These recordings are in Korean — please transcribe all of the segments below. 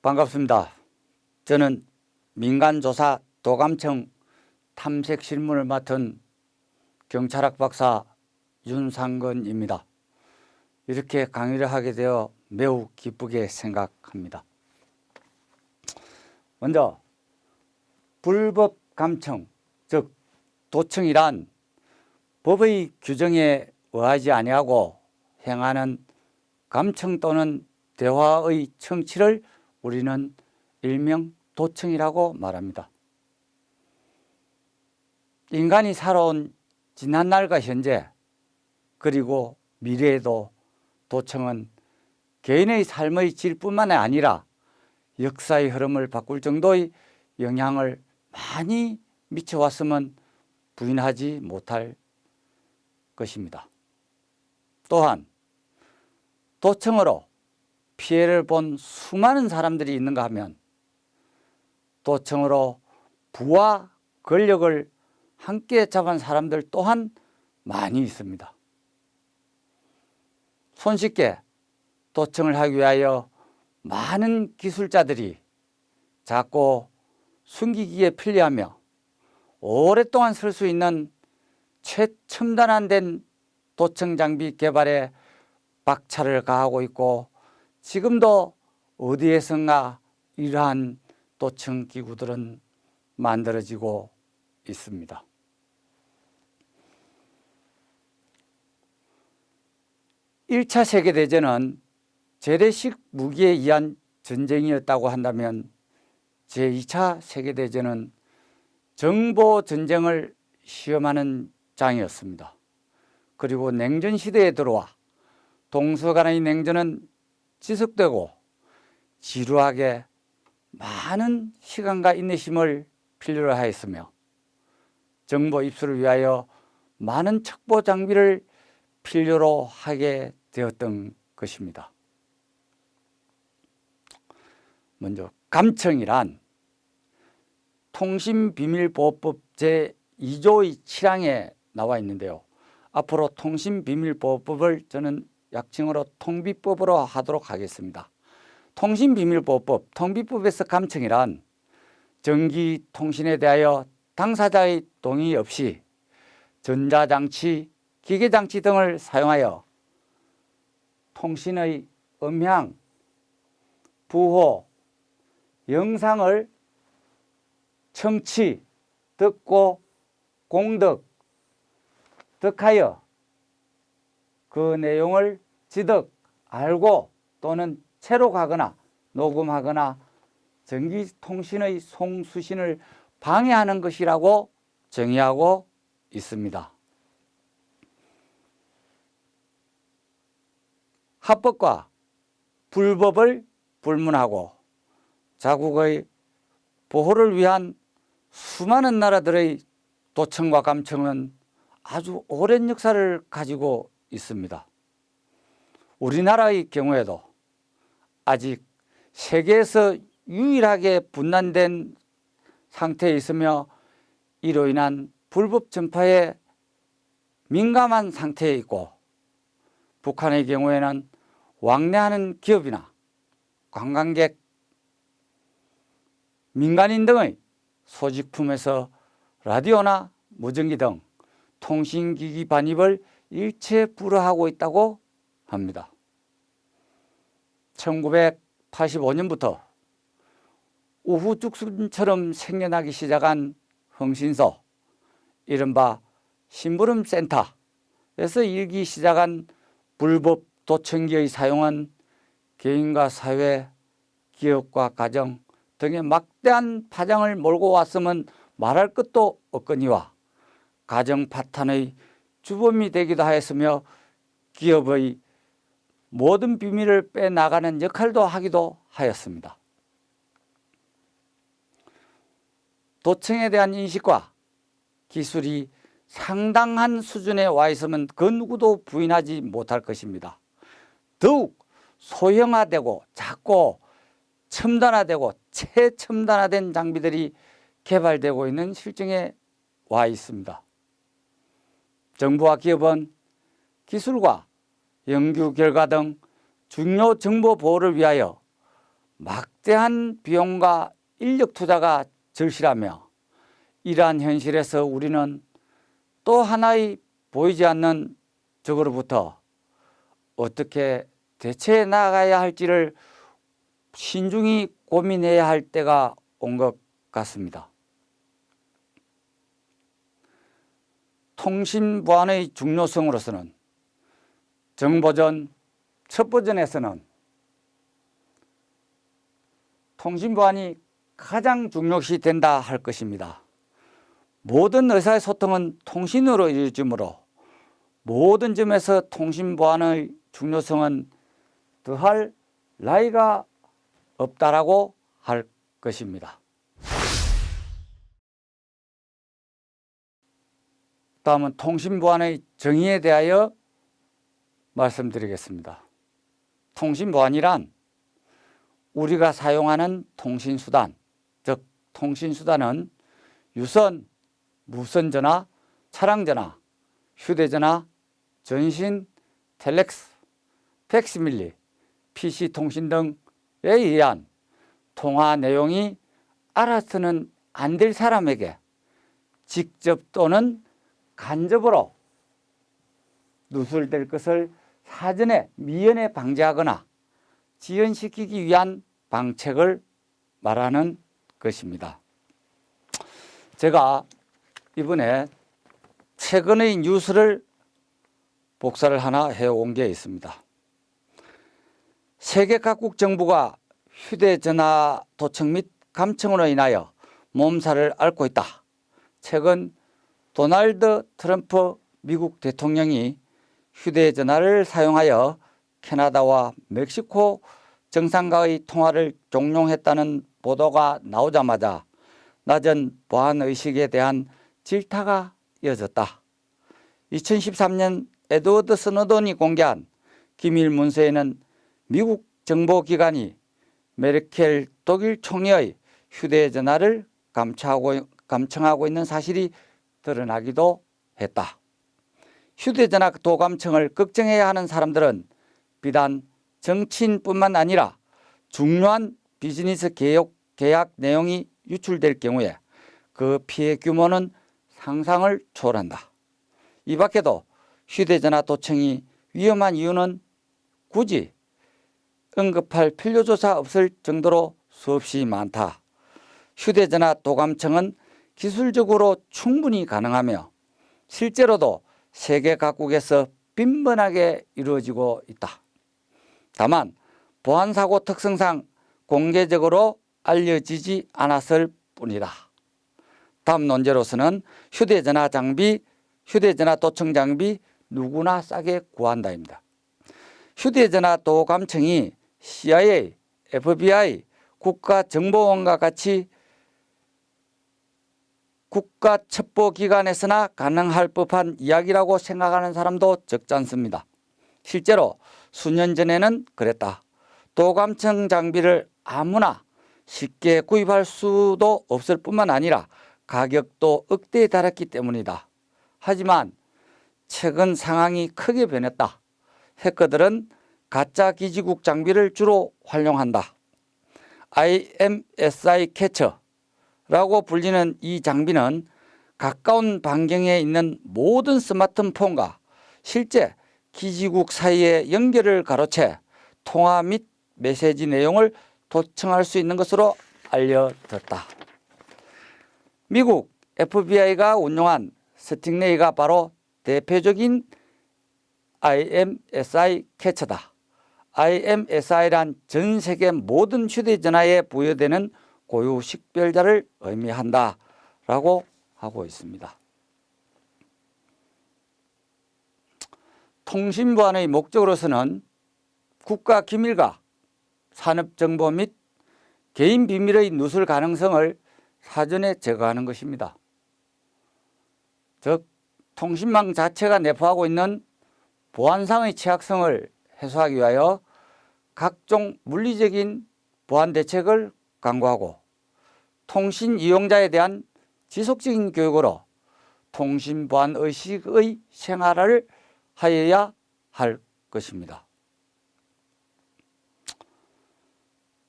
반갑습니다. 저는 민간조사 도감청 탐색실무를 맡은 경찰학 박사 윤상건입니다. 이렇게 강의를 하게 되어 매우 기쁘게 생각합니다. 먼저 불법 감청, 즉 도청이란 법의 규정에 의하지 아니하고 행하는 감청 또는 대화의 청취를 우리는 일명 도청이라고 말합니다. 인간이 살아온 지난날과 현재 그리고 미래에도 도청은 개인의 삶의 질뿐만 아니라 역사의 흐름을 바꿀 정도의 영향을 많이 미쳐왔음은 부인하지 못할 것입니다. 또한 도청으로 피해를 본 수많은 사람들이 있는가 하면 도청으로 부와 권력을 함께 잡은 사람들 또한 많이 있습니다. 손쉽게 도청을 하기 위하여 많은 기술자들이 작고 숨기기에 편리하며 오랫동안 쓸 수 있는 최첨단화된 도청 장비 개발에 박차를 가하고 있고 지금도 어디에선가 이러한 도청 기구들은 만들어지고 있습니다. (1차) 세계대전은 재래식 무기에 의한 전쟁이었다고 한다면 제2차 세계대전은 정보전쟁을 시험하는 장이었습니다. 그리고 냉전시대에 들어와 동서 간의 냉전은 지속되고 지루하게 많은 시간과 인내심을 필요로 하였으며 정보 입수를 위하여 많은 첩보 장비를 필요로 하게 되었던 것입니다. 먼저 감청이란 통신비밀보호법 제2조의 7항에 나와 있는데요. 앞으로 통신비밀보호법을 저는 약칭으로 통비법으로 하도록 하겠습니다. 통신비밀보호법, 통비법에서 감청이란 전기통신에 대하여 당사자의 동의 없이 전자장치, 기계장치 등을 사용하여 통신의 음향, 부호, 영상을 청취, 듣고 공득, 득하여 그 내용을 지득, 알고 또는 채록하거나 녹음하거나 전기통신의 송수신을 방해하는 것이라고 정의하고 있습니다. 합법과 불법을 불문하고 자국의 보호를 위한 수많은 나라들의 도청과 감청은 아주 오랜 역사를 가지고 있습니다. 우리나라의 경우에도 아직 세계에서 유일하게 분란된 상태에 있으며 이로 인한 불법 전파에 민감한 상태에 있고 북한의 경우에는 왕래하는 기업이나 관광객, 민간인 등의 소지품에서 라디오나 무전기 등 통신기기 반입을 일체 불허하고 있다고 합니다. 1985년부터 우후죽순처럼 생겨나기 시작한 흥신소, 이른바 심부름센터에서 일기 시작한 불법 도청기의 사용은 개인과 사회, 기업과 가정 등의 막대한 파장을 몰고 왔음은 말할 것도 없거니와 가정 파탄의 주범이 되기도 하였으며 기업의 모든 비밀을 빼나가는 역할도 하기도 하였습니다. 도청에 대한 인식과 기술이 상당한 수준에 와 있으면 그 누구도 부인하지 못할 것입니다. 더욱 소형화되고 작고 첨단화되고 최첨단화된 장비들이 개발되고 있는 실정에 와 있습니다. 정부와 기업은 기술과 연구 결과 등 중요 정보 보호를 위하여 막대한 비용과 인력 투자가 절실하며 이러한 현실에서 우리는 또 하나의 보이지 않는 적으로부터 어떻게 대처해 나가야 할지를 신중히 고민해야 할 때가 온 것 같습니다. 통신 보안의 중요성으로서는 정보전 첫 버전에서는 통신 보안이 가장 중요시 된다 할 것입니다. 모든 의사소통은 통신으로 이루어지므로 모든 점에서 통신 보안의 중요성은 더할 나위가 없다라고 할 것입니다. 다음은 통신 보안의 정의에 대하여 말씀드리겠습니다. 통신 보안이란 우리가 사용하는 통신수단, 즉 통신수단은 유선, 무선전화, 차량전화, 휴대전화, 전신, 텔렉스, 팩시밀리, PC통신 등에 의한 통화 내용이 알아서는 안 될 사람에게 직접 또는 간접으로 누설될 것을 사전에 미연에 방지하거나 지연시키기 위한 방책을 말하는 것입니다. 제가 이번에 최근의 뉴스를 복사를 하나 해온 게 있습니다. 세계 각국 정부가 휴대전화 도청 및 감청으로 인하여 몸살을 앓고 있다. 최근 도널드 트럼프 미국 대통령이 휴대전화를 사용하여 캐나다와 멕시코 정상과의 통화를 종용했다는 보도가 나오자마자 낮은 보안의식에 대한 질타가 이어졌다. 2013년 에드워드 스노든이 공개한 기밀 문서에는 미국 정보기관이 메르켈 독일 총리의 휴대전화를 감청하고 있는 사실이 드러나기도 했다. 휴대전화 도감청을 걱정해야 하는 사람들은 비단 정치인뿐만 아니라 중요한 비즈니스 계약 내용이 유출될 경우에 그 피해 규모는 상상을 초월한다. 이 밖에도 휴대전화 도청이 위험한 이유는 굳이 언급할 필요조차 없을 정도로 수없이 많다. 휴대전화 도감청은 기술적으로 충분히 가능하며 실제로도 세계 각국에서 빈번하게 이루어지고 있다. 다만 보안사고 특성상 공개적으로 알려지지 않았을 뿐이다. 다음 논제로서는 휴대전화 도청 장비 누구나 싸게 구한다입니다. 휴대전화 도감청이 CIA, FBI, 국가정보원과 같이 국가첩보기관에서나 가능할 법한 이야기라고 생각하는 사람도 적지 않습니다. 실제로 수년 전에는 그랬다. 도감청 장비를 아무나 쉽게 구입할 수도 없을 뿐만 아니라 가격도 억대에 달했기 때문이다. 하지만 최근 상황이 크게 변했다. 해커들은 가짜 기지국 장비를 주로 활용한다. IMSI 캐쳐라고 불리는 이 장비는 가까운 반경에 있는 모든 스마트폰과 실제 기지국 사이의 연결을 가로채 통화 및 메시지 내용을 도청할 수 있는 것으로 알려졌다. 미국 FBI가 운용한 스팅레이가 바로 대표적인 IMSI 캐쳐다. IMSI란 전 세계 모든 휴대전화에 부여되는 고유 식별자를 의미한다 라고 하고 있습니다. 통신보안의 목적으로서는 국가기밀과 산업정보 및 개인 비밀의 누설 가능성을 사전에 제거하는 것입니다. 즉 통신망 자체가 내포하고 있는 보안상의 취약성을 해소하기 위하여 각종 물리적인 보안 대책을 강구하고 통신 이용자에 대한 지속적인 교육으로 통신 보안 의식의 생활을 하여야 할 것입니다.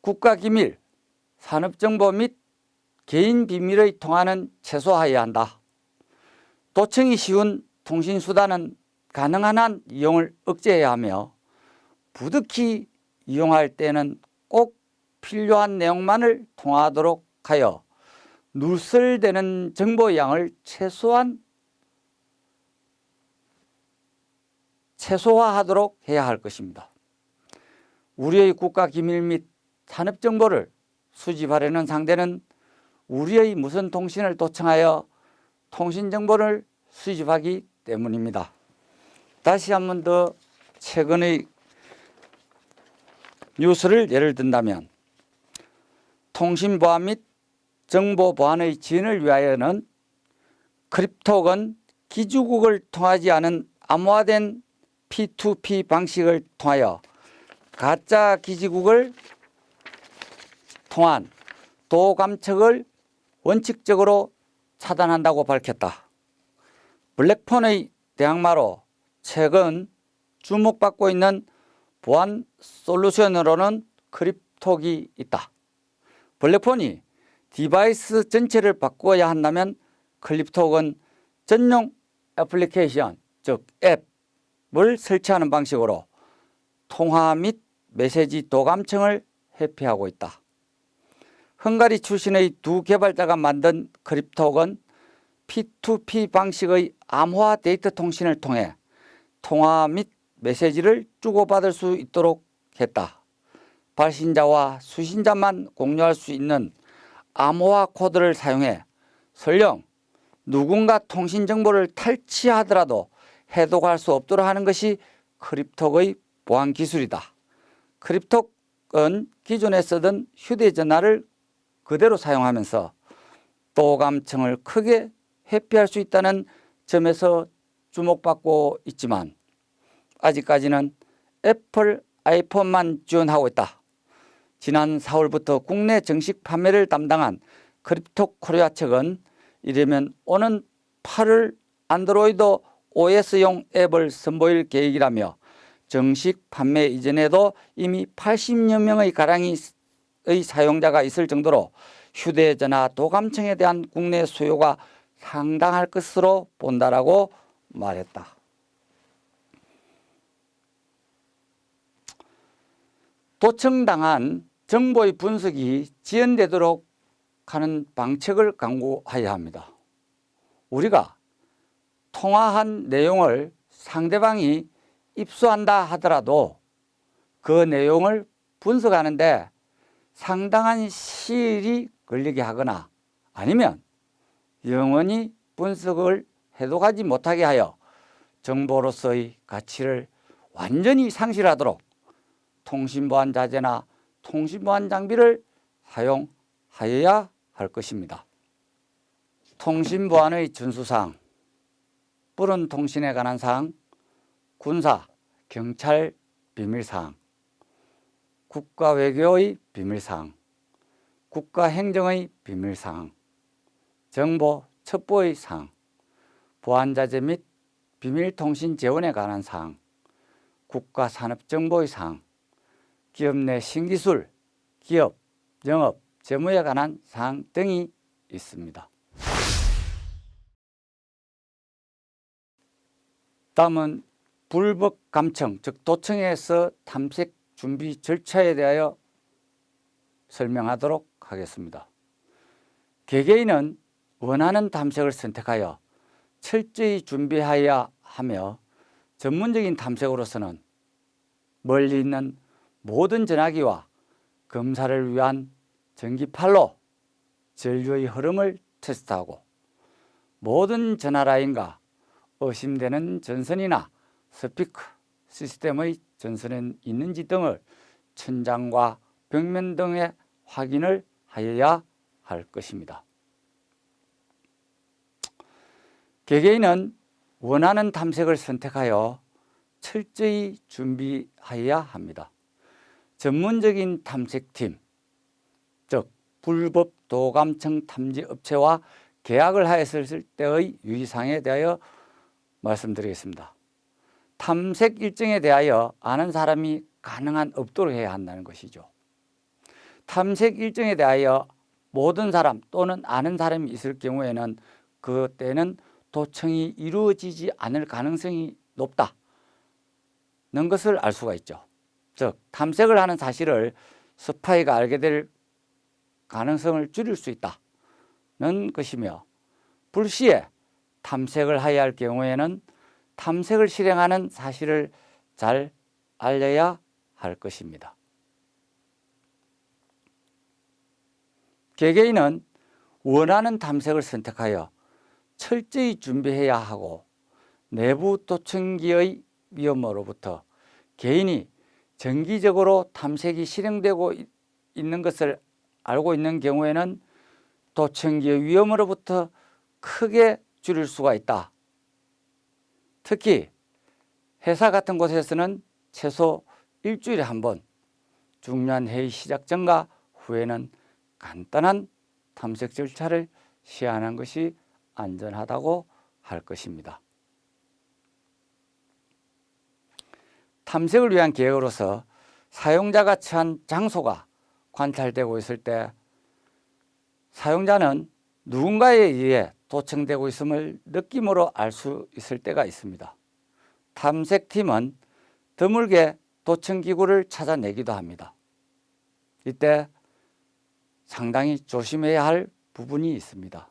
국가기밀, 산업정보 및 개인 비밀의 통화는 최소화해야 한다. 도청이 쉬운 통신수단은 가능한 한 이용을 억제해야 하며 부득이 이용할 때는 꼭 필요한 내용만을 통화하도록 하여 누설되는 정보의 양을 최소화하도록 해야 할 것입니다. 우리의 국가 기밀 및 산업 정보를 수집하려는 상대는 우리의 무선 통신을 도청하여 통신 정보를 수집하기 때문입니다. 다시 한 번 더 최근의 뉴스를 예를 든다면 통신보안 및 정보보안의 지원을 위하여는 크립토건 기주국을 통하지 않은 암호화된 P2P 방식을 통하여 가짜 기지국을 통한 도감청을 원칙적으로 차단한다고 밝혔다. 블랙폰의 대항마로 최근 주목받고 있는 보안 솔루션으로는 크립톡이 있다. 블랙폰이 디바이스 전체를 바꾸어야 한다면 크립톡은 전용 애플리케이션, 즉 앱을 설치하는 방식으로 통화 및 메시지 도감청을 회피하고 있다. 헝가리 출신의 두 개발자가 만든 크립톡은 P2P 방식의 암호화 데이터 통신을 통해 통화 및 메시지를 주고받을 수 있도록 했다. 발신자와 수신자만 공유할 수 있는 암호화 코드를 사용해 설령 누군가 통신 정보를 탈취하더라도 해독할 수 없도록 하는 것이 크립톡의 보안 기술이다. 크립톡은 기존에 쓰던 휴대전화를 그대로 사용하면서 도감청을 크게 회피할 수 있다는 점에서 주목받고 있지만 아직까지는 애플 아이폰만 지원하고 있다. 지난 4월부터 국내 정식 판매를 담당한 크립톡 코리아 측은 이르면 오는 8월 안드로이드 OS용 앱을 선보일 계획이라며 정식 판매 이전에도 이미 80여 명의 가량의 사용자가 있을 정도로 휴대전화 도감청에 대한 국내 수요가 상당할 것으로 본다라고 말했다. 도청당한 정보의 분석이 지연되도록 하는 방책을 강구해야 합니다. 우리가 통화한 내용을 상대방이 입수한다 하더라도 그 내용을 분석하는데 상당한 시일이 걸리게 하거나 아니면 영원히 분석을 해독하지 못하게 하여 정보로서의 가치를 완전히 상실하도록 통신보안 자재나 통신보안 장비를 사용하여야 할 것입니다. 통신보안의 준수사항, 뿌른 통신에 관한 사항, 군사, 경찰 비밀사항, 국가외교의 비밀사항, 국가행정의 비밀사항, 정보 첩보의 사항, 보안자재 및 비밀통신 재원에 관한 사항, 국가산업정보의 사항, 기업 내 신기술, 기업, 영업, 재무에 관한 사항 등이 있습니다. 다음은 불법 감청, 즉 도청에서 탐색 준비 절차에 대하여 설명하도록 하겠습니다. 개개인은 원하는 탐색을 선택하여 철저히 준비하여야 하며 전문적인 탐색으로서는 멀리 있는 모든 전화기와 검사를 위한 전기판로, 전류의 흐름을 테스트하고 모든 전화라인과 의심되는 전선이나 스피커 시스템의 전선은 있는지 등을 천장과 벽면 등의 확인을 하여야 할 것입니다. 개개인은 원하는 탐색을 선택하여 철저히 준비하여야 합니다. 전문적인 탐색팀, 즉 불법 도감청 탐지 업체와 계약을 하였을 때의 유의사항에 대하여 말씀드리겠습니다. 탐색 일정에 대하여 아는 사람이 가능한 없도록 해야 한다는 것이죠. 탐색 일정에 대하여 모든 사람 또는 아는 사람이 있을 경우에는 그때는 도청이 이루어지지 않을 가능성이 높다는 것을 알 수가 있죠. 즉 탐색을 하는 사실을 스파이가 알게 될 가능성을 줄일 수 있다는 것이며, 불시에 탐색을 하여야 할 경우에는 탐색을 실행하는 사실을 잘 알려야 할 것입니다. 개개인은 원하는 탐색을 선택하여 철저히 준비해야 하고, 내부 도청기의 위험으로부터 개인이 정기적으로 탐색이 실행되고 있는 것을 알고 있는 경우에는 도청기의 위험으로부터 크게 줄일 수가 있다. 특히 회사 같은 곳에서는 최소 일주일에 한 번, 중요한 회의 시작 전과 후에는 간단한 탐색 절차를 시행하는 것이 안전하다고 할 것입니다. 탐색을 위한 계획으로서 사용자가 처한 장소가 관찰되고 있을 때 사용자는 누군가에 의해 도청되고 있음을 느낌으로 알 수 있을 때가 있습니다. 탐색팀은 드물게 도청기구를 찾아내기도 합니다. 이때 상당히 조심해야 할 부분이 있습니다.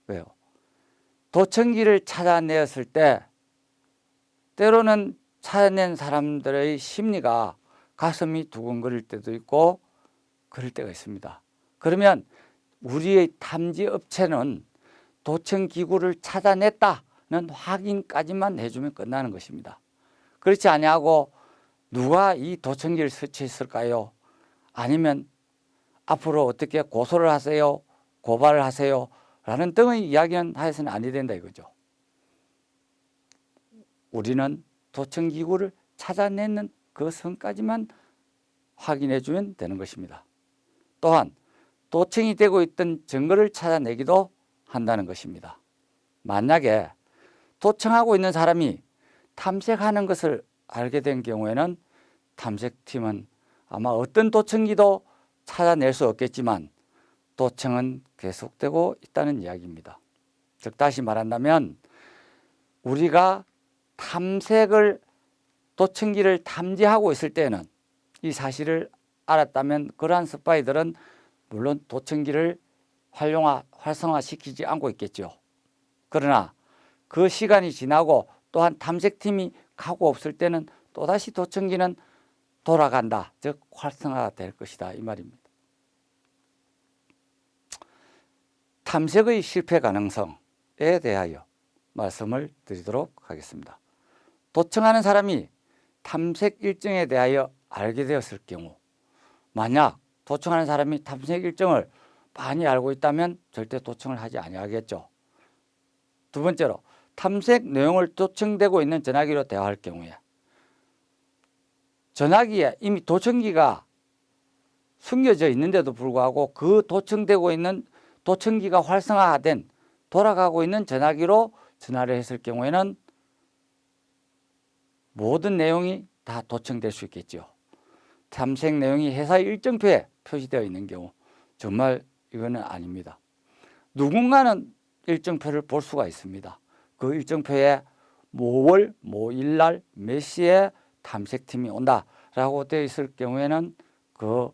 왜요? 도청기를 찾아내었을 때 때로는 찾아낸 사람들의 심리가 가슴이 두근거릴 때도 있고 그럴 때가 있습니다. 그러면 우리의 탐지 업체는 도청기구를 찾아냈다는 확인까지만 해주면 끝나는 것입니다. 그렇지 아니하고 누가 이 도청기를 설치했을까요? 아니면 앞으로 어떻게 고소를 하세요? 고발을 하세요? 라는 등의 이야기는 해서는 안 된다 이거죠. 우리는 도청기구를 찾아내는 그 선까지만 확인해 주면 되는 것입니다. 또한 도청이 되고 있던 증거를 찾아내기도 한다는 것입니다. 만약에 도청하고 있는 사람이 탐색하는 것을 알게 된 경우에는 탐색팀은 아마 어떤 도청기도 찾아낼 수 없겠지만 도청은 계속되고 있다는 이야기입니다. 즉 다시 말한다면 우리가 탐색을 도청기를 탐지하고 있을 때는 이 사실을 알았다면 그러한 스파이들은 물론 도청기를 활성화시키지 않고 있겠죠. 그러나 그 시간이 지나고 또한 탐색팀이 가고 없을 때는 또다시 도청기는 돌아간다. 즉 활성화가 될 것이다 이 말입니다. 탐색의 실패 가능성에 대하여 말씀을 드리도록 하겠습니다. 도청하는 사람이 탐색 일정에 대하여 알게 되었을 경우, 만약 도청하는 사람이 탐색 일정을 많이 알고 있다면 절대 도청을 하지 아니하겠죠. 두 번째로 탐색 내용을 도청되고 있는 전화기로 대화할 경우에 전화기에 이미 도청기가 숨겨져 있는데도 불구하고 그 도청되고 있는 도청기가 활성화된 돌아가고 있는 전화기로 전화를 했을 경우에는 모든 내용이 다 도청될 수 있겠죠. 탐색 내용이 회사의 일정표에 표시되어 있는 경우 정말 이거는 아닙니다. 누군가는 일정표를 볼 수가 있습니다. 그 일정표에 뭐월 뭐일날 몇 시에 탐색팀이 온다라고 되어 있을 경우에는 그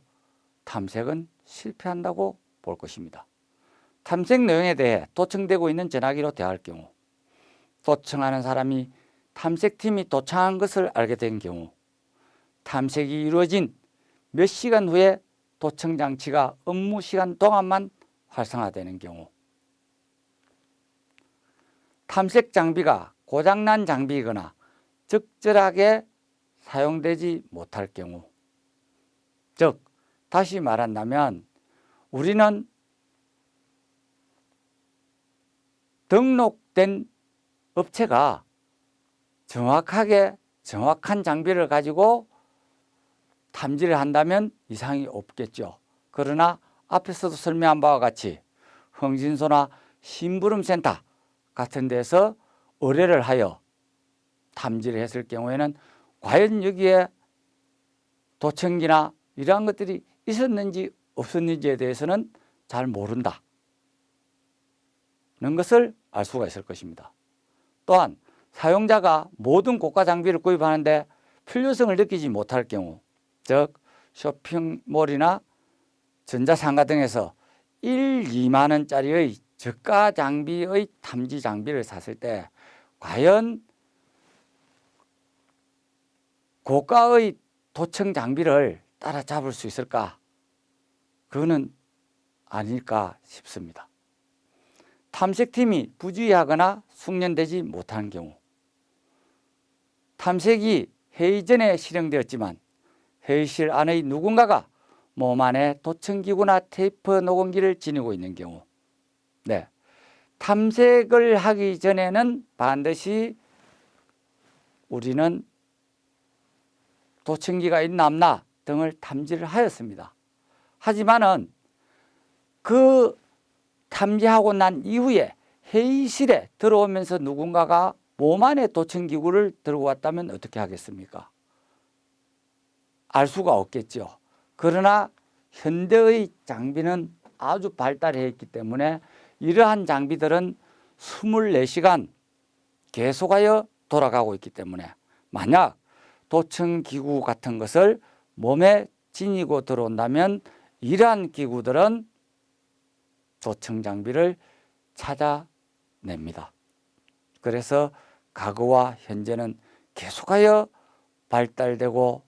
탐색은 실패한다고 볼 것입니다. 탐색 내용에 대해 도청되고 있는 전화기로 대화할 경우, 도청하는 사람이 탐색팀이 도착한 것을 알게 된 경우, 탐색이 이루어진 몇 시간 후에 도청 장치가 업무 시간 동안만 활성화되는 경우, 탐색 장비가 고장난 장비이거나 적절하게 사용되지 못할 경우, 즉 다시 말한다면 우리는 등록된 업체가 정확한 장비를 가지고 탐지를 한다면 이상이 없겠죠. 그러나 앞에서도 설명한 바와 같이 흥신소나 심부름센터 같은 데서 의뢰를 하여 탐지를 했을 경우에는 과연 여기에 도청기나 이러한 것들이 있었는지 없었는지에 대해서는 잘 모른다는 것을 알 수가 있을 것입니다. 또한 사용자가 모든 고가 장비를 구입하는데 필요성을 느끼지 못할 경우, 즉 쇼핑몰이나 전자상가 등에서 1, 2만 원짜리의 저가 장비의 탐지 장비를 샀을 때 과연 고가의 도청 장비를 따라잡을 수 있을까? 그거는 아닐까 싶습니다. 탐색팀이 부주의하거나 숙련되지 못하는 경우, 탐색이 회의 전에 실행되었지만 회의실 안의 누군가가 몸 안에 도청기구나 테이프 녹음기를 지니고 있는 경우, 탐색을 하기 전에는 반드시 우리는 도청기가 있나 없나 등을 탐지를 하였습니다. 하지만은 그 탐지하고 난 이후에 회의실에 들어오면서 누군가가 몸 안에 도청기구를 들고 왔다면 어떻게 하겠습니까? 알 수가 없겠죠. 그러나 현대의 장비는 아주 발달해 있기 때문에 이러한 장비들은 24시간 계속하여 돌아가고 있기 때문에 만약 도청기구 같은 것을 몸에 지니고 들어온다면 이러한 기구들은 도청 장비를 찾아냅니다. 그래서 과거와 현재는 계속하여 발달되고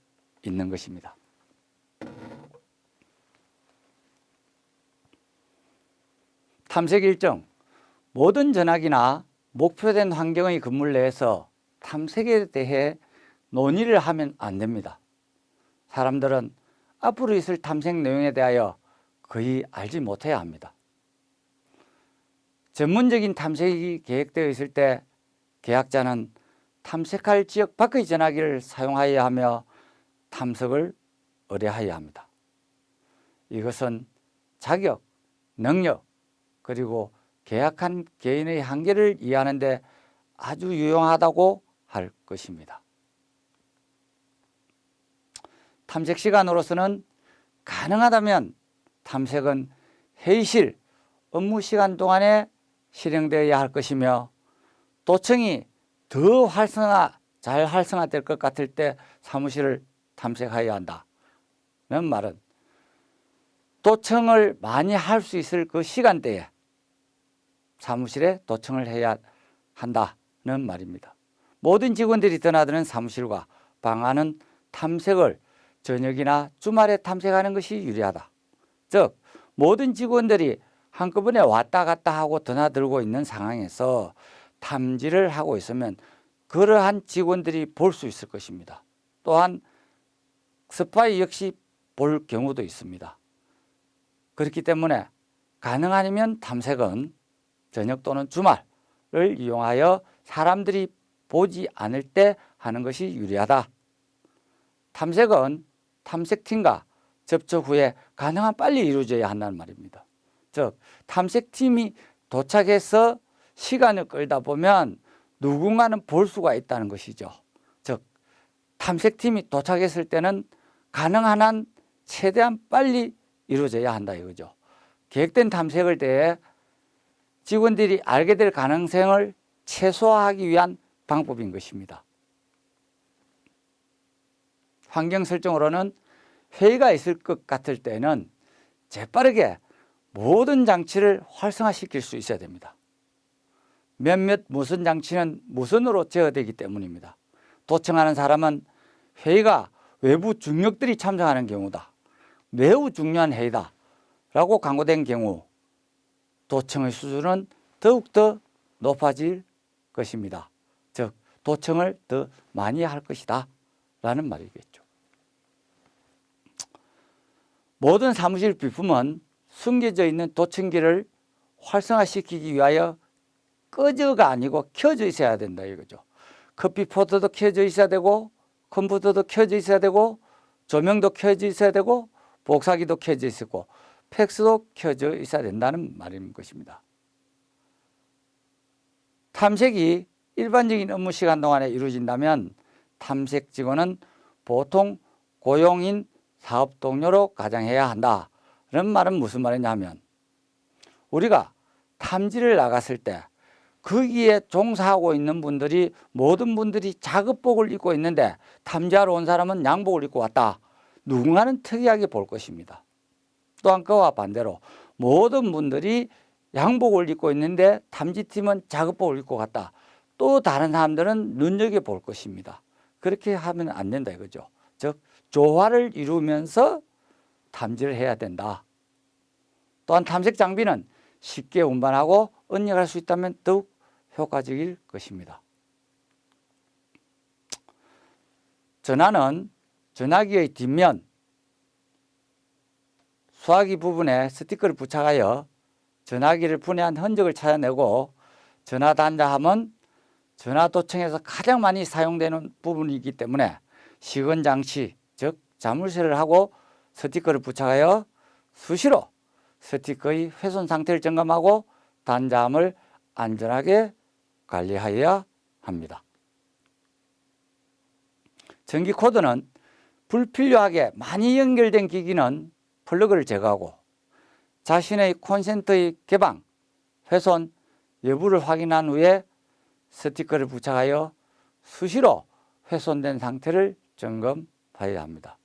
있는 것입니다. 탐색 일정, 모든 전화기나 목표된 환경의 건물 내에서 탐색에 대해 논의를 하면 안 됩니다. 사람들은 앞으로 있을 탐색 내용에 대하여 거의 알지 못해야 합니다. 전문적인 탐색이 계획되어 있을 때 계약자는 탐색할 지역 밖의 전화기를 사용하여야 하며 탐색을 의뢰하여야 합니다. 이것은 자격, 능력, 그리고 계약한 개인의 한계를 이해하는 데 아주 유용하다고 할 것입니다. 탐색 시간으로서는 가능하다면 탐색은 회의실, 업무 시간 동안에 실행되어야 할 것이며 도청이 더 잘 활성화될 것 같을 때 사무실을 탐색해야 한다는 말은 도청을 많이 할 수 있을 그 시간대에 사무실에 도청을 해야 한다는 말입니다. 모든 직원들이 드나드는 사무실과 방안은 탐색을 저녁이나 주말에 탐색하는 것이 유리하다. 즉 모든 직원들이 한꺼번에 왔다 갔다 하고 드나들고 있는 상황에서 탐지를 하고 있으면 그러한 직원들이 볼 수 있을 것입니다. 또한 스파이 역시 볼 경우도 있습니다. 그렇기 때문에 가능하면 탐색은 저녁 또는 주말을 이용하여 사람들이 보지 않을 때 하는 것이 유리하다. 탐색은 탐색팀과 접촉 후에 가능한 빨리 이루어져야 한다는 말입니다. 즉 탐색팀이 도착해서 시간을 끌다 보면 누군가는 볼 수가 있다는 것이죠. 즉 탐색팀이 도착했을 때는 가능한 한 최대한 빨리 이루어져야 한다 이거죠. 계획된 탐색을 대해 직원들이 알게 될 가능성을 최소화하기 위한 방법인 것입니다. 환경 설정으로는 회의가 있을 것 같을 때는 재빠르게 모든 장치를 활성화시킬 수 있어야 됩니다. 몇몇 무선 장치는 무선으로 제어되기 때문입니다. 도청하는 사람은 회의가 외부 중력들이 참석하는 경우다, 매우 중요한 회의다 라고 광고된 경우 도청의 수준은 더욱더 높아질 것입니다. 즉 도청을 더 많이 할 것이다 라는 말이겠죠. 모든 사무실 비품은 숨겨져 있는 도청기를 활성화시키기 위하여 꺼져가 아니고 켜져 있어야 된다 이거죠. 커피포트도 켜져 있어야 되고 컴퓨터도 켜져 있어야 되고 조명도 켜져 있어야 되고 복사기도 켜져 있고 팩스도 켜져 있어야 된다는 말인 것입니다. 탐색이 일반적인 업무 시간 동안에 이루어진다면 탐색 직원은 보통 고용인 사업 동료로 가정해야 한다는 말은 무슨 말이냐면, 우리가 탐지를 나갔을 때 거기에 종사하고 있는 분들이 모든 분들이 작업복을 입고 있는데 탐지하러 온 사람은 양복을 입고 왔다. 누군가는 특이하게 볼 것입니다. 또한 그와 반대로 모든 분들이 양복을 입고 있는데 탐지팀은 작업복을 입고 갔다. 또 다른 사람들은 눈여겨볼 것입니다. 그렇게 하면 안 된다 이거죠. 즉 조화를 이루면서 탐지를 해야 된다. 또한 탐색 장비는 쉽게 운반하고 은닉할 수 있다면 더욱 효과적일 것입니다. 전화는 전화기의 뒷면 수화기 부분에 스티커를 부착하여 전화기를 분해한 흔적을 찾아내고, 전화 단자함은 전화 도청에서 가장 많이 사용되는 부분이기 때문에 시건 장치, 즉 자물쇠를 하고 스티커를 부착하여 수시로 스티커의 훼손 상태를 점검하고 단자함을 안전하게 관리하여야 합니다. 전기 코드는 불필요하게 많이 연결된 기기는 플러그를 제거하고 자신의 콘센트의 개방, 훼손 여부를 확인한 후에 스티커를 부착하여 수시로 훼손된 상태를 점검해야 합니다.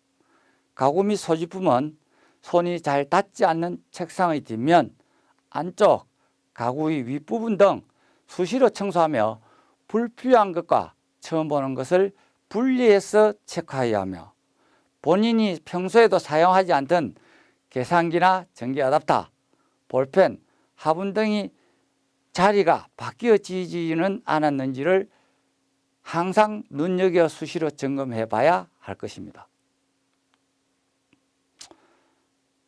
가구 및 소지품은 손이 잘 닿지 않는 책상의 뒷면, 안쪽, 가구의 윗부분 등 수시로 청소하며 불필요한 것과 처음 보는 것을 분리해서 체크해야 하며, 본인이 평소에도 사용하지 않던 계산기나 전기 어댑터, 볼펜, 화분 등이 자리가 바뀌어지지는 않았는지를 항상 눈여겨 수시로 점검해 봐야 할 것입니다.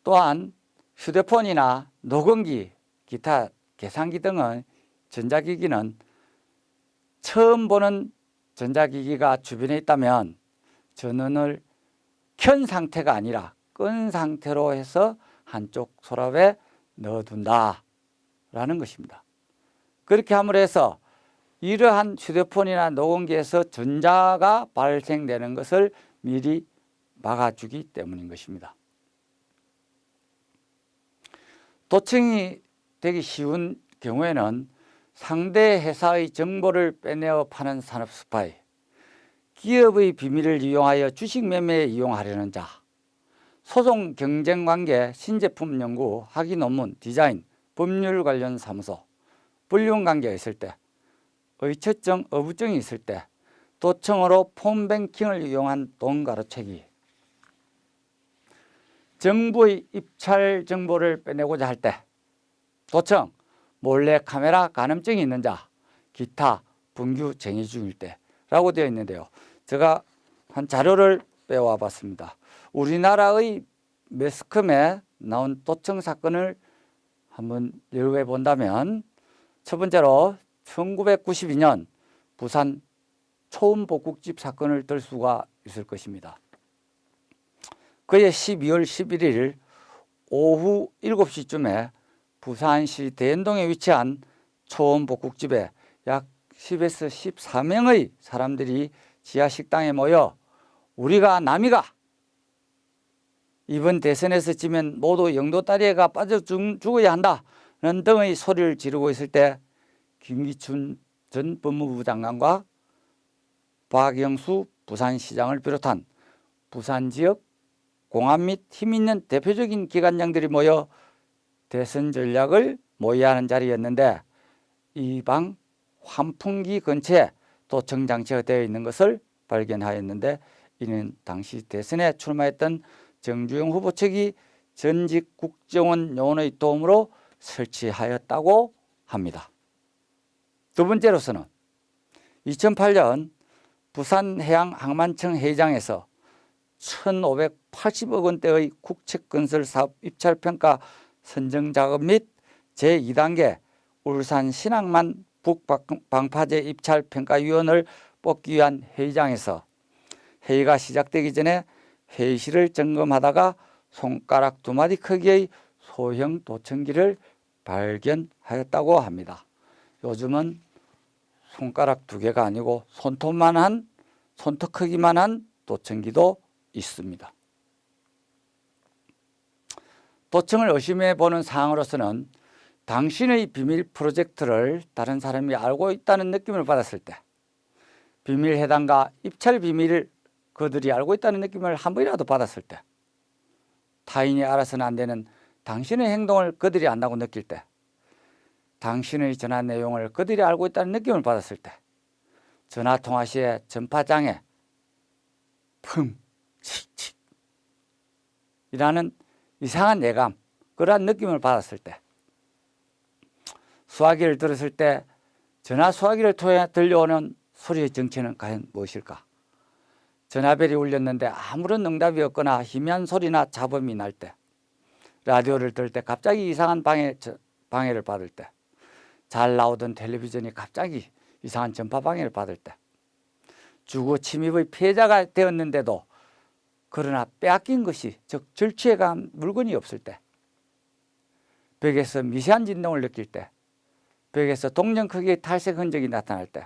또한 휴대폰이나 녹음기, 기타 계산기 등의 전자기기는 처음 보는 전자기기가 주변에 있다면 전원을 켠 상태가 아니라 끈 상태로 해서 한쪽 서랍에 넣어둔다라는 것입니다. 그렇게 함으로 해서 이러한 휴대폰이나 녹음기에서 전자가 발생되는 것을 미리 막아주기 때문인 것입니다. 도청이 되기 쉬운 경우에는 상대 회사의 정보를 빼내어 파는 산업 스파이, 기업의 비밀을 이용하여 주식 매매에 이용하려는 자, 소송 경쟁관계, 신제품 연구, 학위 논문, 디자인, 법률 관련 사무소, 불륜관계가 있을 때, 의처증, 어부증이 있을 때, 도청으로 폰뱅킹을 이용한 돈 가로채기, 정부의 입찰 정보를 빼내고자 할 때, 도청, 몰래카메라 간음증이 있는 자, 기타, 분규 쟁의 중일 때 라고 되어 있는데요. 제가 한 자료를 빼와 봤습니다. 우리나라의 매스컴에 나온 도청 사건을 한번 열거해 본다면, 첫 번째로 1992년 부산 초음복국집 사건을 들 수가 있을 것입니다. 그해 12월 11일 오후 7시쯤에 부산시 대연동에 위치한 초음복국집에 약 10에서 14명의 사람들이 지하 식당에 모여 우리가 남이가 이번 대선에서 지면 모두 영도다리에가 빠져 죽어야 한다는 등의 소리를 지르고 있을 때, 김기춘 전 법무부 장관과 박영수 부산시장을 비롯한 부산 지역 공안 및 힘있는 대표적인 기관장들이 모여 대선 전략을 모의하는 자리였는데, 이 방 환풍기 근처에 도청 장치가 되어 있는 것을 발견하였는데, 이는 당시 대선에 출마했던 정주영 후보 측이 전직 국정원 요원의 도움으로 설치하였다고 합니다. 두 번째로서는 2008년 부산해양항만청 회의장에서 1,580억 원대의 국책건설 사업 입찰평가 선정작업 및 제2단계 울산 신항만 북방파제 입찰평가위원을 뽑기 위한 회의장에서 회의가 시작되기 전에 회의실을 점검하다가 손가락 2마디 크기의 소형 도청기를 발견하였다고 합니다. 요즘은 손가락 2개가 아니고 손톱 크기만한 도청기도 있습니다. 도청을 의심해 보는 사항으로서는 당신의 비밀 프로젝트를 다른 사람이 알고 있다는 느낌을 받았을 때, 비밀 해당과 입찰 비밀을 그들이 알고 있다는 느낌을 한 번이라도 받았을 때, 타인이 알아서는 안 되는 당신의 행동을 그들이 안다고 느낄 때, 당신의 전화 내용을 그들이 알고 있다는 느낌을 받았을 때, 전화통화 시에 전파장애 칙칙 이라는 이상한 예감, 그러한 느낌을 받았을 때, 수화기를 들었을 때 전화 수화기를 통해 들려오는 소리의 정체는 과연 무엇일까? 전화벨이 울렸는데 아무런 응답이 없거나 희미한 소리나 잡음이 날 때, 라디오를 들을 때 갑자기 이상한 방해를 받을 때, 잘 나오던 텔레비전이 갑자기 이상한 전파 방해를 받을 때, 주거 침입의 피해자가 되었는데도 그러나 빼앗긴 것이, 즉 절취해간 물건이 없을 때, 벽에서 미세한 진동을 느낄 때, 벽에서 동전 크기의 탈색 흔적이 나타날 때,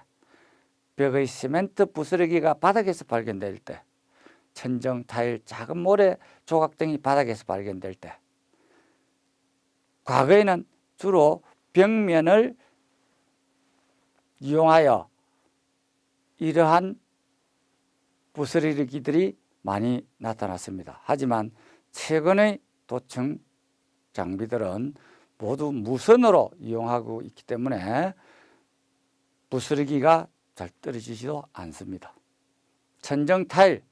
벽의 시멘트 부스러기가 바닥에서 발견될 때, 천정, 타일, 작은 모래 조각 등이 바닥에서 발견될 때, 과거에는 주로 벽면을 이용하여 이러한 부스러기들이 많이 나타났습니다. 하지만 최근의 도청 장비들은 모두 무선으로 이용하고 있기 때문에 부스러기가 잘 떨어지지도 않습니다. 천정 타일,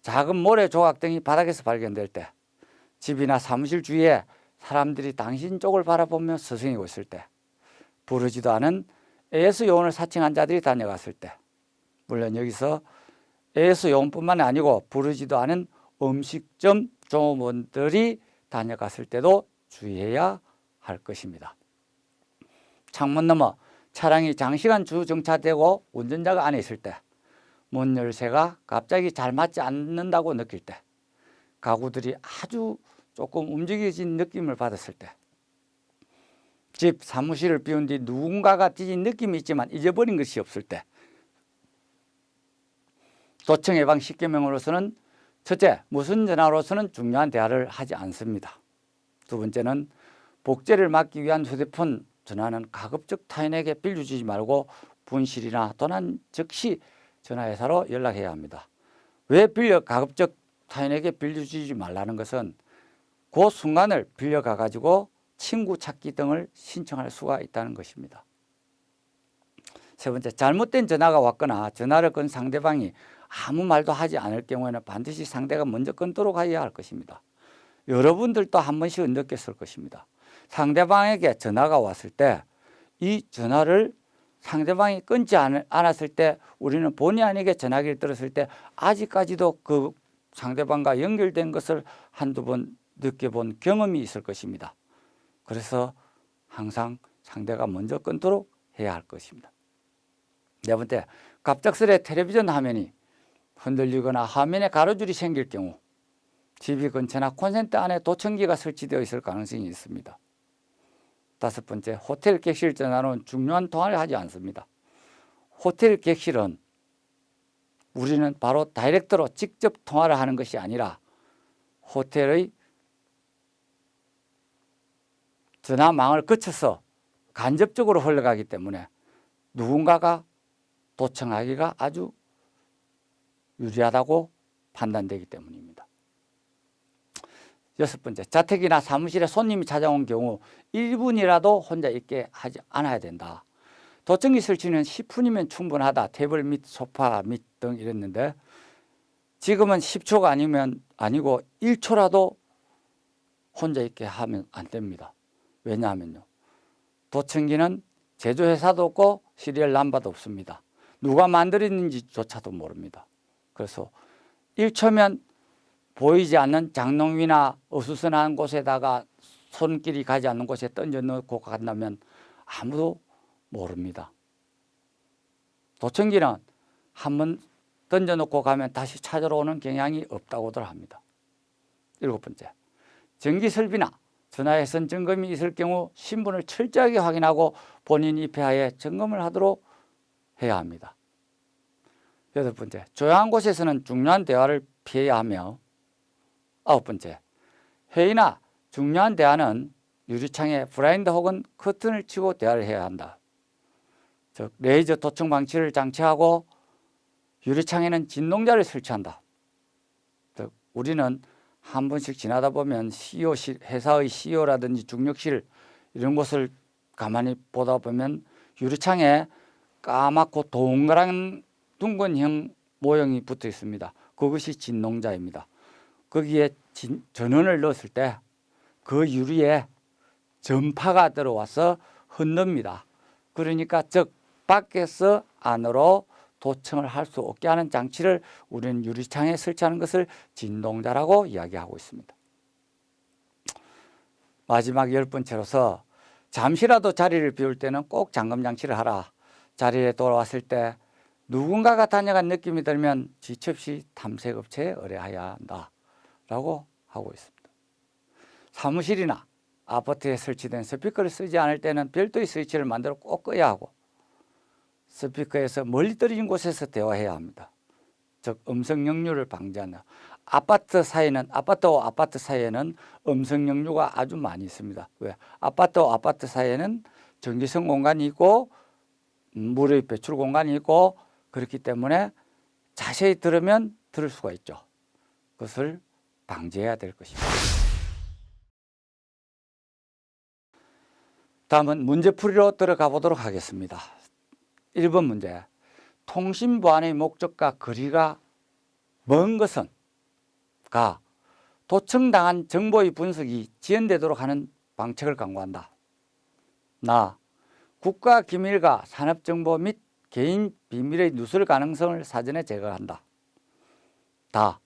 작은 모래 조각 등이 바닥에서 발견될 때, 집이나 사무실 주위에 사람들이 당신 쪽을 바라보며 서성이고 있을 때, 부르지도 않은 AS 요원을 사칭한 자들이 다녀갔을 때, 물론 여기서 AS 요원뿐만 아니고 부르지도 않은 음식점 종업원들이 다녀갔을 때도 주의해야 할 것입니다. 창문 너머 차량이 장시간 주정차되고 운전자가 안에 있을 때, 문 열쇠가 갑자기 잘 맞지 않는다고 느낄 때, 가구들이 아주 조금 움직여진 느낌을 받았을 때, 집, 사무실을 비운 뒤 누군가가 뒤진 느낌이 있지만 잊어버린 것이 없을 때, 도청 예방 10계명으로서는 첫째, 무슨 전화로서는 중요한 대화를 하지 않습니다. 두 번째는 복제를 막기 위한 휴대폰 전화는 가급적 타인에게 빌려주지 말고 분실이나 또는 즉시 전화회사로 연락해야 합니다. 왜 가급적 타인에게 빌려주지 말라는 것은 그 순간을 빌려가 가지고 친구 찾기 등을 신청할 수가 있다는 것입니다. 세 번째, 잘못된 전화가 왔거나 전화를 건 상대방이 아무 말도 하지 않을 경우에는 반드시 상대가 먼저 끊도록 해야 할 것입니다. 여러분들도 한 번씩은 느꼈을 것입니다. 상대방에게 전화가 왔을 때 이 전화를 상대방이 끊지 않았을 때, 우리는 본의 아니게 전화기를 들었을 때 아직까지도 그 상대방과 연결된 것을 한두 번 느껴본 경험이 있을 것입니다. 그래서 항상 상대가 먼저 끊도록 해야 할 것입니다. 네 번째, 갑작스레 텔레비전 화면이 흔들리거나 화면에 가로줄이 생길 경우 집이 근처나 콘센트 안에 도청기가 설치되어 있을 가능성이 있습니다. 다섯 번째, 호텔 객실 전화는 중요한 통화를 하지 않습니다. 호텔 객실은 우리는 바로 다이렉트로 직접 통화를 하는 것이 아니라 호텔의 전화망을 거쳐서 간접적으로 흘러가기 때문에 누군가가 도청하기가 아주 유리하다고 판단되기 때문입니다. 여섯 번째, 자택이나 사무실에 손님이 찾아온 경우 1분이라도 혼자 있게 하지 않아야 된다. 도청기 설치는 10분이면 충분하다. 테이블 및 소파 및 등 이랬는데, 지금은 10초가 아니고 1초라도 혼자 있게 하면 안 됩니다. 왜냐하면요, 도청기는 제조회사도 없고 시리얼 넘버도 없습니다. 누가 만들었는지조차도 모릅니다. 그래서 1초면 보이지 않는 장롱 위나 어수선한 곳에다가 손길이 가지 않는 곳에 던져 넣고 간다면 아무도 모릅니다. 도청기는 한번 던져 놓고 가면 다시 찾으러 오는 경향이 없다고들 합니다. 일곱 번째, 전기 설비나 전화회선 점검이 있을 경우 신분을 철저하게 확인하고 본인 입회하에 점검을 하도록 해야 합니다. 여덟 번째, 조용한 곳에서는 중요한 대화를 피해야 하며, 아홉 번째, 회의나 중요한 대안은 유리창에 블라인드 혹은 커튼을 치고 대화를 해야 한다. 즉 레이저 도청 방치를 장치하고 유리창에는 진동자를 설치한다. 즉 우리는 한 번씩 지나다 보면 CEO실, 회사의 CEO라든지 중력실 이런 곳을 가만히 보다 보면 유리창에 까맣고 동그란 둥근형 모형이 붙어 있습니다. 그것이 진동자입니다. 거기에 전원을 넣었을 때 그 유리에 전파가 들어와서 흔듭니다. 그러니까 즉 밖에서 안으로 도청을 할 수 없게 하는 장치를 우리는 유리창에 설치하는 것을 진동자라고 이야기하고 있습니다. 마지막 10번째로서 잠시라도 자리를 비울 때는 꼭 잠금 장치를 하라. 자리에 돌아왔을 때 누군가가 다녀간 느낌이 들면 지체 없이 탐색업체에 의뢰해야 한다 라고 하고 있습니다. 사무실이나 아파트에 설치된 스피커를 쓰지 않을 때는 별도의 스위치를 만들어 꼭 꺼야 하고 스피커에서 멀리 떨어진 곳에서 대화해야 합니다. 즉 음성 역류를 방지한다. 아파트와 아파트 사이에는 음성 역류가 아주 많이 있습니다. 왜? 아파트와 아파트 사이에는 전기선 공간이 있고 물의 배출 공간이 있고 그렇기 때문에 자세히 들으면 들을 수가 있죠. 그것을 방지해야 될 것입니다. 다음은 문제풀이로 들어가 보도록 하겠습니다. 1번 문제. 통신 보안의 목적과 거리가 먼 것은 가 도청당한 정보의 분석이 지연되도록 하는 방책을 강구한다. 나 국가 기밀과 산업정보 및 개인 비밀의 누설 가능성을 사전에 제거한다. 다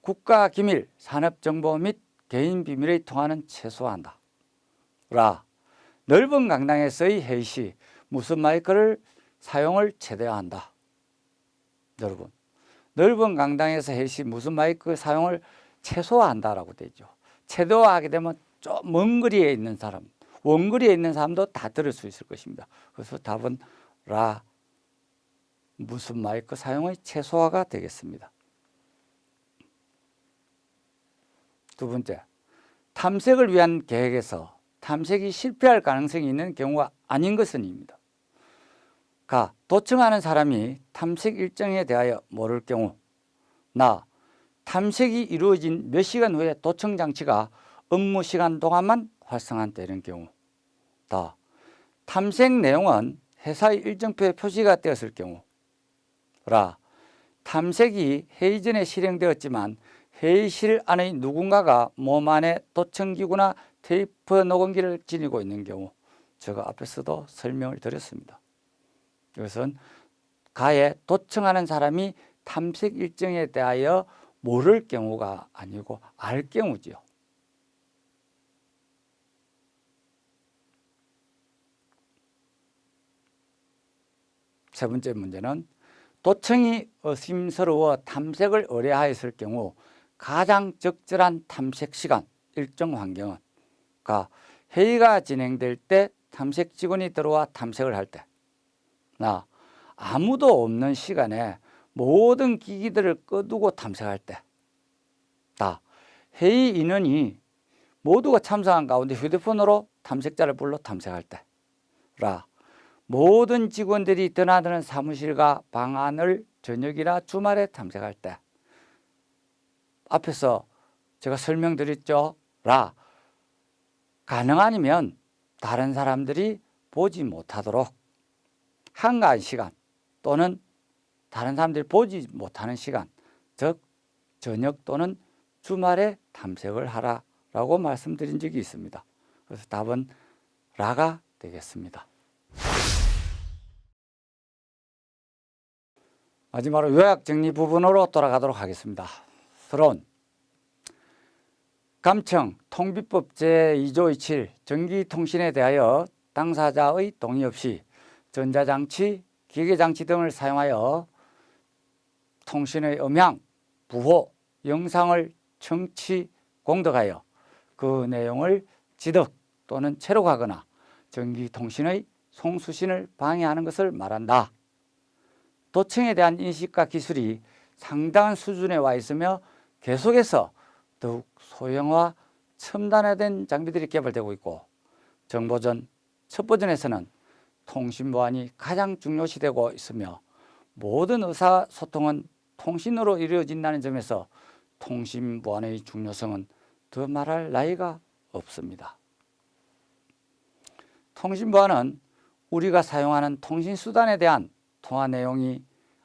국가 기밀, 산업정보 및 개인 비밀의 통화는 최소화한다. 라 넓은 강당에서의 회의 시 무선 마이크를 사용을 최대화한다. 여러분, 넓은 강당에서 회의 시 무선 마이크 사용을 최소화한다라고 되어 있죠. 최대화하게 되면 좀 먼 거리에 있는 사람, 원거리에 있는 사람도 다 들을 수 있을 것입니다. 그래서 답은 라 무선 마이크 사용의 최소화가 되겠습니다. 두 번째, 탐색을 위한 계획에서 탐색이 실패할 가능성이 있는 경우가 아닌 것은입니다. 가 도청하는 사람이 탐색 일정에 대하여 모를 경우 나 탐색이 이루어진 몇 시간 후에 도청 장치가 업무 시간 동안만 활성화되는 경우 다 탐색 내용은 회사의 일정표에 표시가 되었을 경우 라 탐색이 회의 전에 실행되었지만 회의실 안의 누군가가 몸 안에 도청기구나 테이프 녹음기를 지니고 있는 경우 제가 앞에서도 설명을 드렸습니다. 이것은 가에 도청하는 사람이 탐색 일정에 대하여 모를 경우가 아니고 알 경우지요. 세 번째 문제는 도청이 의심스러워 탐색을 의뢰하였을 경우 가장 적절한 탐색 시간, 일정 환경은 가 회의가 진행될 때 탐색 직원이 들어와 탐색을 할 때 나 아무도 없는 시간에 모든 기기들을 꺼두고 탐색할 때 다 회의 인원이 모두가 참석한 가운데 휴대폰으로 탐색자를 불러 탐색할 때 라 모든 직원들이 드나드는 사무실과 방 안을 저녁이나 주말에 탐색할 때 앞에서 제가 설명드렸죠. 라 가능하면 다른 사람들이 보지 못하도록 한가한 시간 또는 다른 사람들이 보지 못하는 시간 즉 저녁 또는 주말에 탐색을 하라라고 말씀드린 적이 있습니다. 그래서 답은 라가 되겠습니다. 마지막으로 요약 정리 부분으로 돌아가도록 하겠습니다. 서론 감청 통비법 제2조 27 전기통신에 대하여 당사자의 동의 없이 전자장치, 기계장치 등을 사용하여 통신의 음향, 부호, 영상을 청취, 공덕하여 그 내용을 지득 또는 체록하거나 전기통신의 송수신을 방해하는 것을 말한다. 도청에 대한 인식과 기술이 상당한 수준에 와 있으며 계속해서 더욱 소형화, 첨단화된 장비들이 개발되고 있고 정보전 첫 버전에서는 통신 보안이 가장 중요시되고 있으며 모든 의사소통은 통신으로 이루어진다는 점에서 통신 보안의 중요성은 더 말할 나위가 없습니다. 통신 보안은 우리가 사용하는 통신 수단에 대한 통화 내용이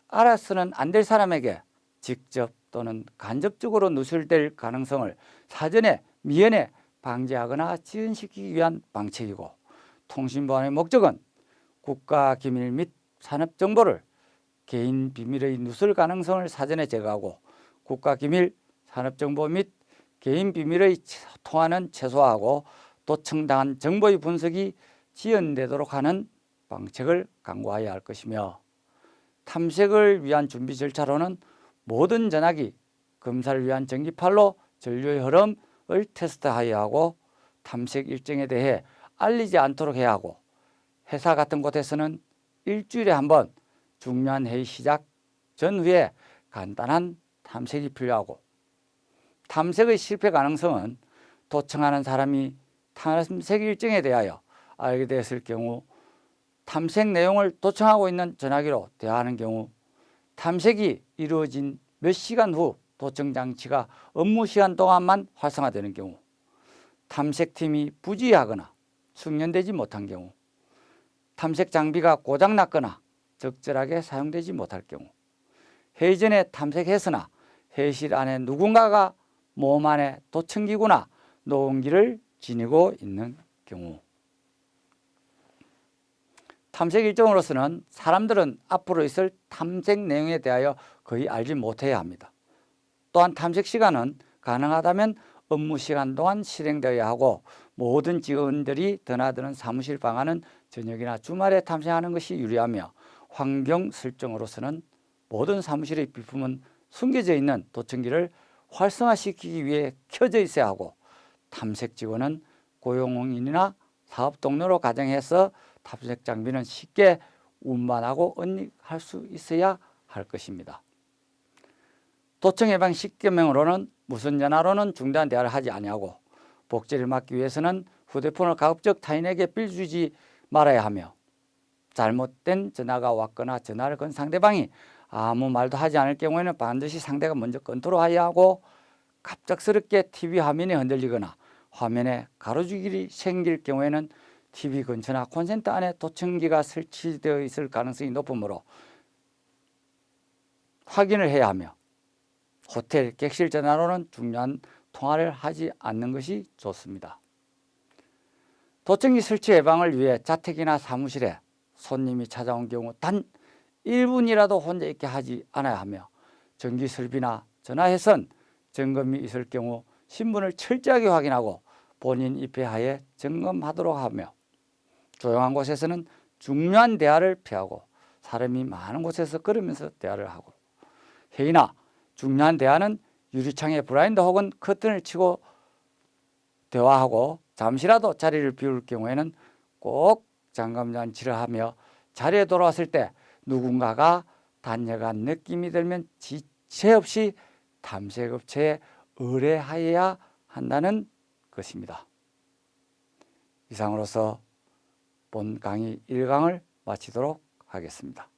알아서는 안 될 사람에게 직접 또는 간접적으로 누설될 가능성을 사전에 미연에 방지하거나 지연시키기 위한 방책이고, 통신 보안의 목적은 국가 기밀 및 산업 정보를 개인 비밀의 누설 가능성을 사전에 제거하고 국가 기밀, 산업 정보 및 개인 비밀의 통화는 최소화하고 도청당한 정보의 분석이 지연되도록 하는 방책을 강구해야 할 것이며, 탐색을 위한 준비 절차로는 모든 전화기, 검사를 위한 전기판로 전류의 흐름을 테스트하여야 하고, 탐색 일정에 대해 알리지 않도록 해야 하고, 회사 같은 곳에서는 일주일에 한 번 중요한 회의 시작 전후에 간단한 탐색이 필요하고, 탐색의 실패 가능성은 도청하는 사람이 탐색 일정에 대하여 알게 되었을 경우, 탐색 내용을 도청하고 있는 전화기로 대화하는 경우, 탐색이 이루어진 몇 시간 후 도청 장치가 업무 시간 동안만 활성화되는 경우, 탐색팀이 부지하거나 숙련되지 못한 경우, 탐색 장비가 고장났거나 적절하게 사용되지 못할 경우, 회의 전에 탐색해서나 회의실 안에 누군가가 몸 안에 도청기구나 녹음기를 지니고 있는 경우. 탐색 일정으로서는 사람들은 앞으로 있을 탐색 내용에 대하여 거의 알지 못해야 합니다. 또한 탐색 시간은 가능하다면 업무 시간 동안 실행되어야 하고, 모든 직원들이 드나드는 사무실 방안은 저녁이나 주말에 탐색하는 것이 유리하며, 환경 설정으로서는 모든 사무실의 비품은 숨겨져 있는 도청기를 활성화시키기 위해 켜져 있어야 하고, 탐색 직원은 고용인이나 사업 동료로 가정해서 탐색 장비는 쉽게 운반하고 은닉할 수 있어야 할 것입니다. 도청 예방 10계명으로는 무선 전화로는 중대한 대화를 하지 아니하고, 복제를 막기 위해서는 휴대폰을 가급적 타인에게 빌려주지 말아야 하며, 잘못된 전화가 왔거나 전화를 건 상대방이 아무 말도 하지 않을 경우에는 반드시 상대가 먼저 끊도록 해야 하고, 갑작스럽게 TV 화면이 흔들리거나 화면에 가로주길이 생길 경우에는 TV 근처나 콘센트 안에 도청기가 설치되어 있을 가능성이 높으므로 확인을 해야 하며, 호텔, 객실 전화로는 중요한 통화를 하지 않는 것이 좋습니다. 도청기 설치 예방을 위해 자택이나 사무실에 손님이 찾아온 경우 단 1분이라도 혼자 있게 하지 않아야 하며, 전기 설비나 전화회선 점검이 있을 경우 신분을 철저하게 확인하고 본인 입회하에 점검하도록 하며, 조용한 곳에서는 중요한 대화를 피하고 사람이 많은 곳에서 걸으면서 대화를 하고, 회의나 중요한 대화는 유리창에 블라인드 혹은 커튼을 치고 대화하고, 잠시라도 자리를 비울 경우에는 꼭 잠금장치를 하며, 자리에 돌아왔을 때 누군가가 다녀간 느낌이 들면 지체 없이 탐색업체에 의뢰하여야 한다는 것입니다. 이상으로서 본 강의 1강을 마치도록 하겠습니다.